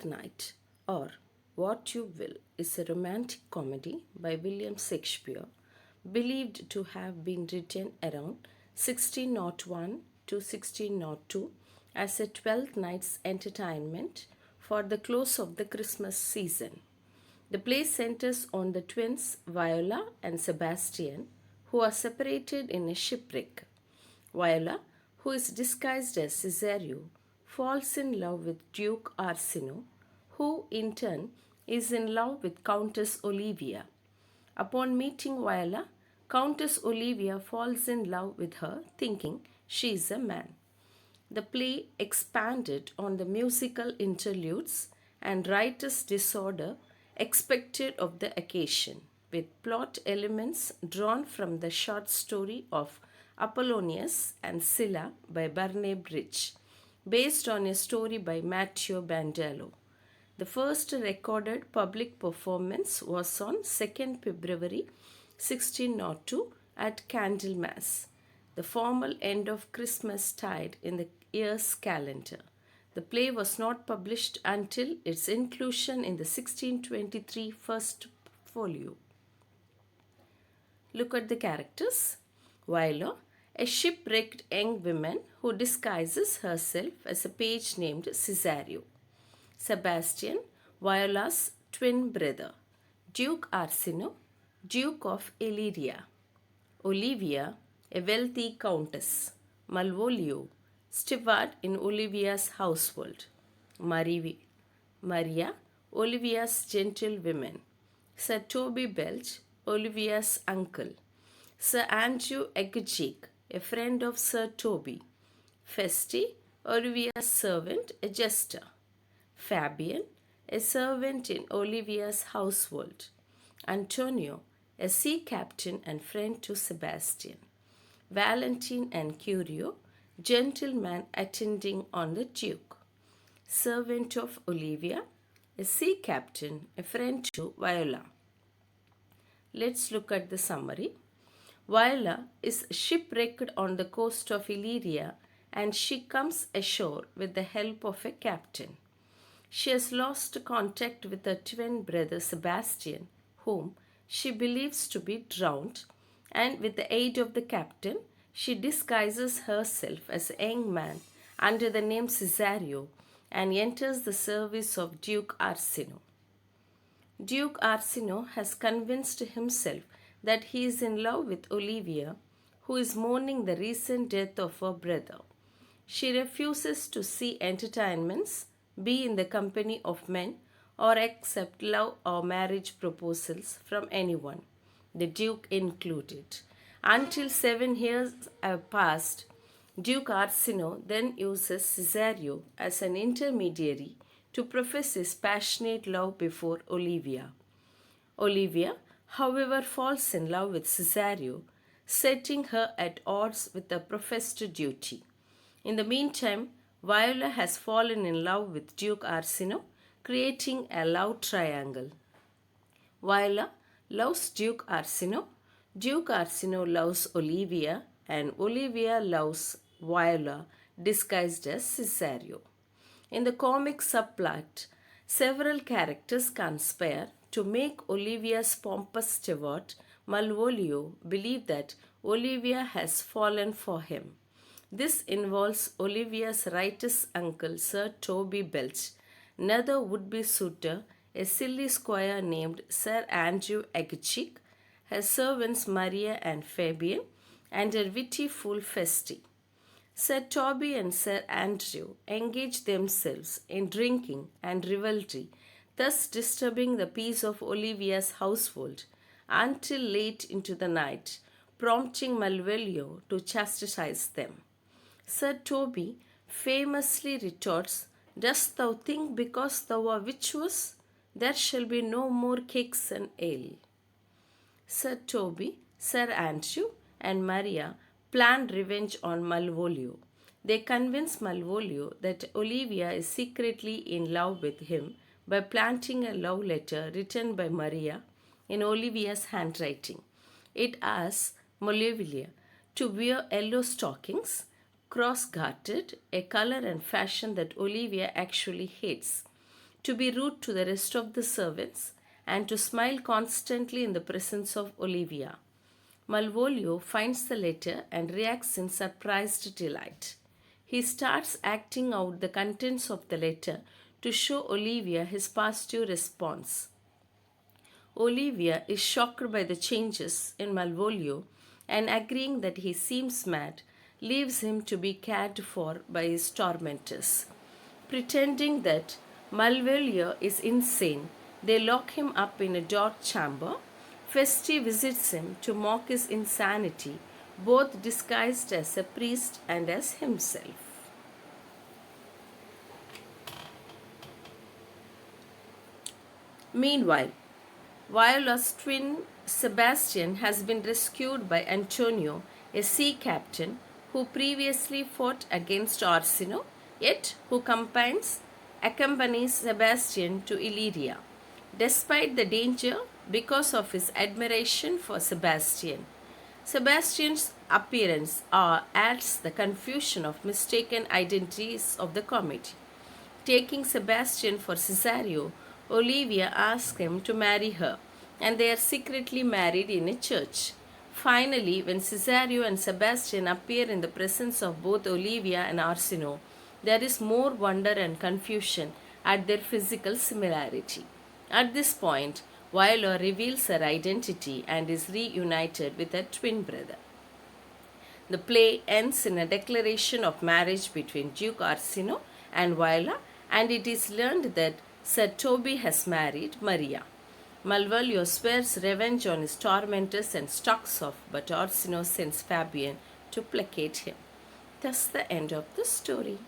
Twelfth Night, or What You Will, is a romantic comedy by William Shakespeare, believed to have been written around 1601 to 1602 as a Twelfth Night's entertainment for the close of the Christmas season. The play centers on the twins Viola and Sebastian, who are separated in a shipwreck. Viola, who is disguised as Cesario, falls in love with Duke Arsino, who in turn is in love with Countess Olivia. Upon meeting Viola, Countess Olivia falls in love with her, thinking she is a man. The play expanded on the musical interludes and writer's disorder expected of the occasion, with plot elements drawn from the short story of Apollonius and Scylla by Barney Rich, based on a story by Matteo Bandello. The first recorded public performance was on 2nd February 1602 at Candlemas, the formal end of Christmas tide in the year's calendar. The play was not published until its inclusion in the 1623 first folio. Look at the characters. Viola, a shipwrecked young woman who disguises herself as a page named Cesario. Sebastian, Viola's twin brother. Duke Arsino, Duke of Illyria. Olivia, a wealthy countess. Malvolio, steward in Olivia's household. Maria, Olivia's gentlewoman. Sir Toby Belch, Olivia's uncle. Sir Andrew Eggick, a friend of Sir Toby. Festi, Olivia's servant, a jester. Fabian, a servant in Olivia's household. Antonio, a sea captain and friend to Sebastian. Valentine and Curio, gentleman attending on the Duke. Servant of Olivia, a sea captain, a friend to Viola. Let's look at the summary. Viola is shipwrecked on the coast of Illyria and she comes ashore with the help of a captain. She has lost contact with her twin brother Sebastian, whom she believes to be drowned, and with the aid of the captain, she disguises herself as a young man under the name Cesario and enters the service of Duke Arsino. Duke Arsino has convinced himself that he is in love with Olivia, who is mourning the recent death of her brother. She refuses to see entertainments, be in the company of men, or accept love or marriage proposals from anyone, the Duke included. Until 7 years have passed, Duke Arsino then uses Cesario as an intermediary to profess his passionate love before Olivia. Olivia, however, falls in love with Cesario, setting her at odds with the professed duty. In the meantime, Viola has fallen in love with Duke Arsino, creating a love triangle. Viola loves Duke Arsino, Duke Arsino loves Olivia, and Olivia loves Viola, disguised as Cesario. In the comic subplot, several characters conspire to make Olivia's pompous steward, Malvolio, believe that Olivia has fallen for him. This involves Olivia's righteous uncle, Sir Toby Belch, another would-be suitor, a silly squire named Sir Andrew Eggick, her servants Maria and Fabian, and her witty fool Festi. Sir Toby and Sir Andrew engage themselves in drinking and revelry, thus disturbing the peace of Olivia's household until late into the night, prompting Malvolio to chastise them. Sir Toby famously retorts, "Dost thou think because thou art virtuous, there shall be no more cakes and ale?" Sir Toby, Sir Andrew, and Maria plan revenge on Malvolio. They convince Malvolio that Olivia is secretly in love with him by planting a love letter written by Maria in Olivia's handwriting. It asks Malvolio to wear yellow stockings, cross-gartered, a color and fashion that Olivia actually hates. to be rude to the rest of the servants, and to smile constantly in the presence of Olivia. Malvolio finds the letter and reacts in surprised delight. He starts acting out the contents of the letter to show Olivia his positive response. Olivia is shocked by the changes in Malvolio and, agreeing that he seems mad, leaves him to be cared for by his tormentors. Pretending that Malvolio is insane, they lock him up in a dark chamber. Feste visits him to mock his insanity, both disguised as a priest and as himself. Meanwhile, Viola's twin Sebastian has been rescued by Antonio, a sea captain who previously fought against Orsino, yet who accompanies Sebastian to Illyria. Despite the danger, because of his admiration for Sebastian's appearance adds the confusion of mistaken identities of the committee. Taking Sebastian for Cesario, Olivia asks him to marry her, and they are secretly married in a church. Finally, when Cesario and Sebastian appear in the presence of both Olivia and Orsino, there is more wonder and confusion at their physical similarity. At this point, Viola reveals her identity and is reunited with her twin brother. The play ends in a declaration of marriage between Duke Orsino and Viola, and it is learned that Sir Toby has married Maria. Malvolio swears revenge on his tormentors and stalks off, but Orsino sends Fabian to placate him. Thus the end of the story.